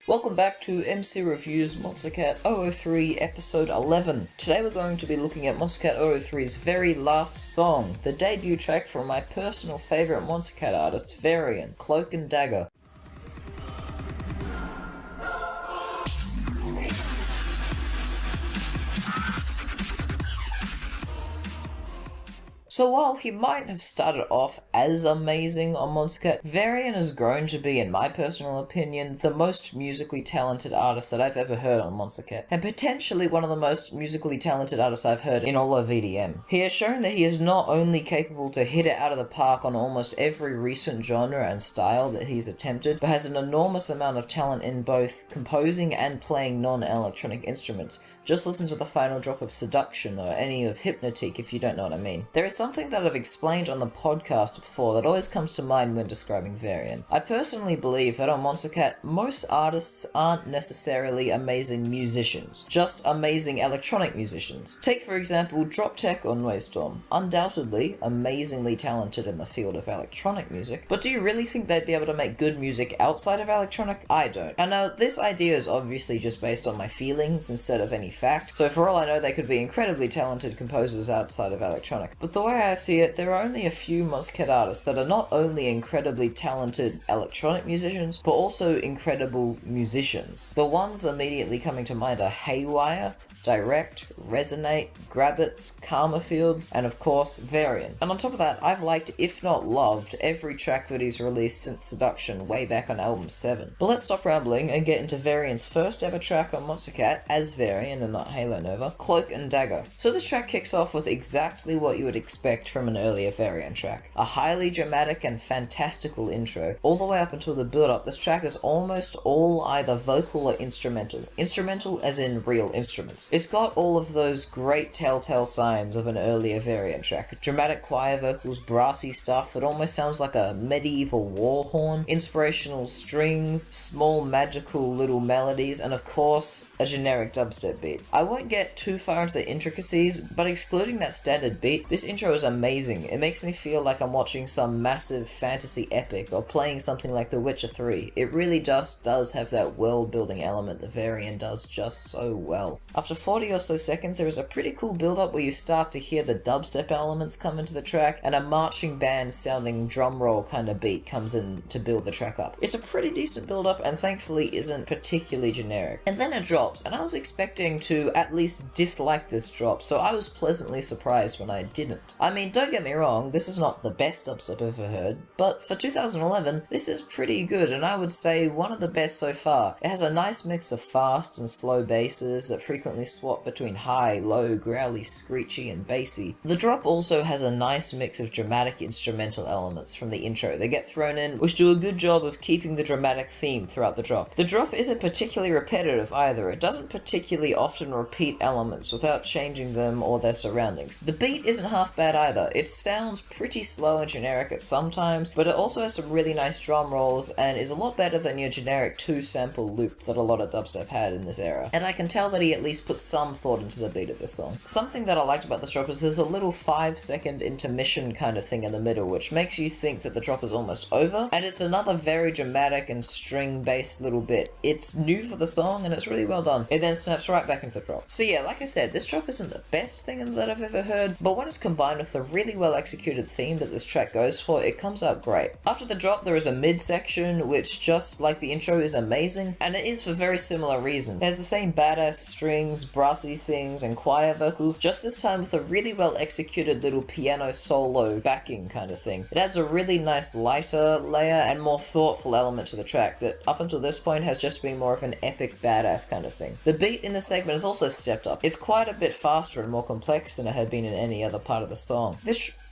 Welcome back to MCReviews Monstercat 003 Episode 11. Today we're going to be looking at Monstercat 003's very last song, the debut track from my personal favourite Monstercat artist, Varien, Cloak and Dagger. So while he might have started off as amazing on Monstercat, Varien has grown to be, in my personal opinion, the most musically talented artist that I've ever heard on Monstercat, and potentially one of the most musically talented artists I've heard in all of EDM. He has shown that he is not only capable to hit it out of the park on almost every recent genre and style that he's attempted, but has an enormous amount of talent in both composing and playing non-electronic instruments. Just listen to the final drop of Seduction or any of Hypnotique if you don't know what I mean. There is something that I've explained on the podcast before that always comes to mind when describing Varien. I personally believe that on Monstercat, most artists aren't necessarily amazing musicians, just amazing electronic musicians. Take for example Droptech or Noisestorm, undoubtedly amazingly talented in the field of electronic music, but do you really think they'd be able to make good music outside of electronic? I don't. And now this idea is obviously just based on my feelings instead of any fact, so for all I know they could be incredibly talented composers outside of electronic. But the way I see it, there are only a few Monstercat artists that are not only incredibly talented electronic musicians, but also incredible musicians. The ones immediately coming to mind are Haywire, Direct, Resonate, Grabbits, Karma Fields, and of course, Varien. And on top of that, I've liked, if not loved, every track that he's released since Seduction way back on album 7. But let's stop rambling and get into Varien's first ever track on Monstercat, as Varien and not Halo Nova, Cloak and Dagger. So this track kicks off with exactly what you would expect from an earlier Varien track. A highly dramatic and fantastical intro. All the way up until the build-up, this track is almost all either vocal or instrumental. Instrumental as in real instruments. It's got all of those great telltale signs of an earlier Varien track. Dramatic choir vocals, brassy stuff that almost sounds like a medieval war horn, inspirational strings, small magical little melodies, and of course, a generic dubstep beat. I won't get too far into the intricacies, but excluding that standard beat, this intro is amazing. It makes me feel like I'm watching some massive fantasy epic or playing something like The Witcher 3. It really just does have that world-building element that Varien does just so well. After 40 or so seconds, there is a pretty cool build-up where you start to hear the dubstep elements come into the track, and a marching band sounding drum roll kind of beat comes in to build the track up. It's a pretty decent build-up and thankfully isn't particularly generic. And then it drops, and I was expecting to at least dislike this drop, so I was pleasantly surprised when I didn't. I mean, don't get me wrong, this is not the best dubstep I've ever heard, but for 2011, this is pretty good, and I would say one of the best so far. It has a nice mix of fast and slow basses that frequently swap between high, low, growly, screechy, and bassy. The drop also has a nice mix of dramatic instrumental elements from the intro that get thrown in, which do a good job of keeping the dramatic theme throughout the drop. The drop isn't particularly repetitive either. It doesn't particularly often repeat elements without changing them or their surroundings. The beat isn't half bad either. It sounds pretty slow and generic at some times, but it also has some really nice drum rolls and is a lot better than your generic 2-sample loop that a lot of dubstep had in this era. And I can tell that he at least put some thought into the beat of this song. Something that I liked about this drop is there's a little 5-second intermission kind of thing in the middle, which makes you think that the drop is almost over, and it's another very dramatic and string-based little bit. It's new for the song, and it's really well done. It then snaps right back into the drop. So yeah, like I said, this drop isn't the best thing that I've ever heard, but when it's combined with the really well-executed theme that this track goes for, it comes out great. After the drop, there is a mid-section, which, just like the intro, is amazing, and it is for very similar reasons. It has the same badass strings, brassy things, and choir vocals, just this time with a really well executed little piano solo backing kind of thing. It adds a really nice lighter layer and more thoughtful element to the track that up until this point has just been more of an epic badass kind of thing. The beat in this segment has also stepped up. It's quite a bit faster and more complex than it had been in any other part of the song.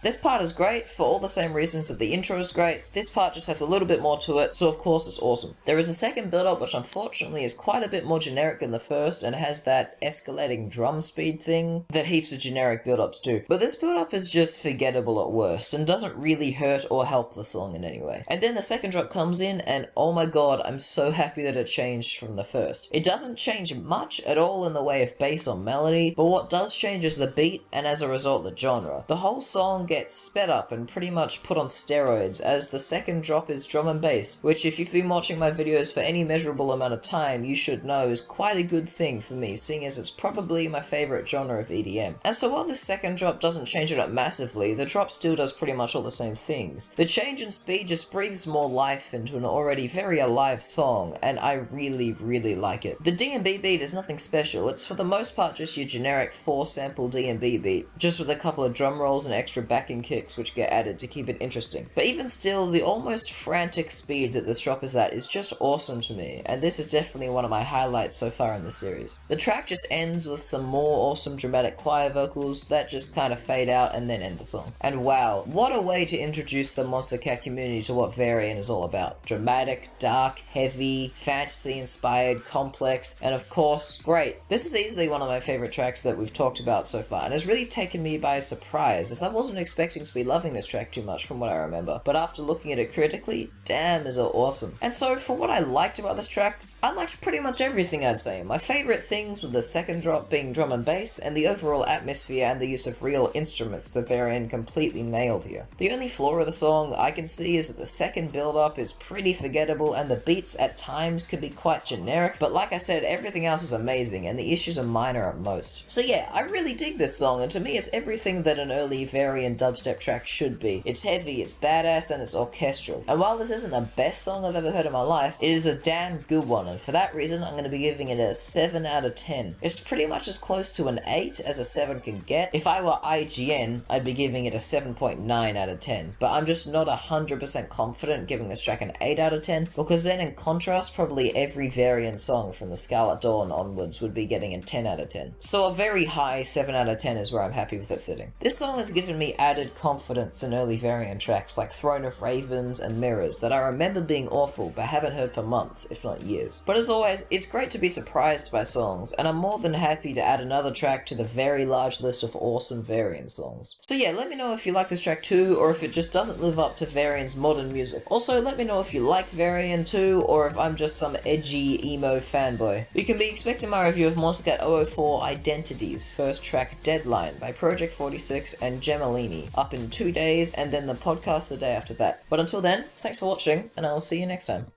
This part is great for all the same reasons that the intro is great. This part just has a little bit more to it, so of course it's awesome. There is a second build-up which unfortunately is quite a bit more generic than the first and has that escalating drum speed thing that heaps of generic build-ups do. But this build-up is just forgettable at worst and doesn't really hurt or help the song in any way. And then the second drop comes in and oh my god, I'm so happy that it changed from the first. It doesn't change much at all in the way of bass or melody, but what does change is the beat and as a result the genre. The whole song gets sped up and pretty much put on steroids, as the second drop is drum and bass, which if you've been watching my videos for any measurable amount of time, you should know is quite a good thing for me, seeing as it's probably my favourite genre of EDM. And so while this second drop doesn't change it up massively, the drop still does pretty much all the same things. The change in speed just breathes more life into an already very alive song, and I really, really like it. The D&B beat is nothing special, it's for the most part just your generic 4-sample D&B beat, just with a couple of drum rolls and extra backing kicks which get added to keep it interesting. But even still, the almost frantic speed that this drop is at is just awesome to me, and this is definitely one of my highlights so far in the series. The track just ends with some more awesome dramatic choir vocals that just kind of fade out and then end the song. And wow, what a way to introduce the Monstercat community to what Varien is all about. Dramatic, dark, heavy, fantasy-inspired, complex, and of course, great. This is easily one of my favourite tracks that we've talked about so far, and has really taken me by surprise, as I wasn't expecting to be loving this track too much from what I remember, but after looking at it critically, damn is it awesome. And so for what I liked about this track, I liked pretty much everything, I'd say. My favourite things were the second drop being drum and bass, and the overall atmosphere and the use of real instruments that Varien completely nailed here. The only flaw of the song I can see is that the second build-up is pretty forgettable, and the beats at times can be quite generic, but like I said, everything else is amazing, and the issues are minor at most. So yeah, I really dig this song, and to me it's everything that an early Varien dubstep track should be. It's heavy, it's badass, and it's orchestral. And while this isn't the best song I've ever heard in my life, it is a damn good one, and for that reason I'm going to be giving it a 7 out of 10. It's pretty much as close to an 8 as a 7 can get. If I were IGN, I'd be giving it a 7.9 out of 10, but I'm just not 100% confident giving this track an 8 out of 10, because then in contrast, probably every Varien song from the Scarlet Dawn onwards would be getting a 10 out of 10. So a very high 7 out of 10 is where I'm happy with it sitting. This song has given me added confidence in early Varien tracks like Throne of Ravens and Mirrors that I remember being awful but haven't heard for months, if not years. But as always, it's great to be surprised by songs, and I'm more than happy to add another track to the very large list of awesome Varien songs. So yeah, let me know if you like this track too, or if it just doesn't live up to Varien's modern music. Also, let me know if you like Varien too, or if I'm just some edgy, emo fanboy. You can be expecting my review of Monstercat 004 Identities, first track Deadline by Project 46 and Gemalini, up in 2 days, and then the podcast the day after that. But until then, thanks for watching, and I will see you next time.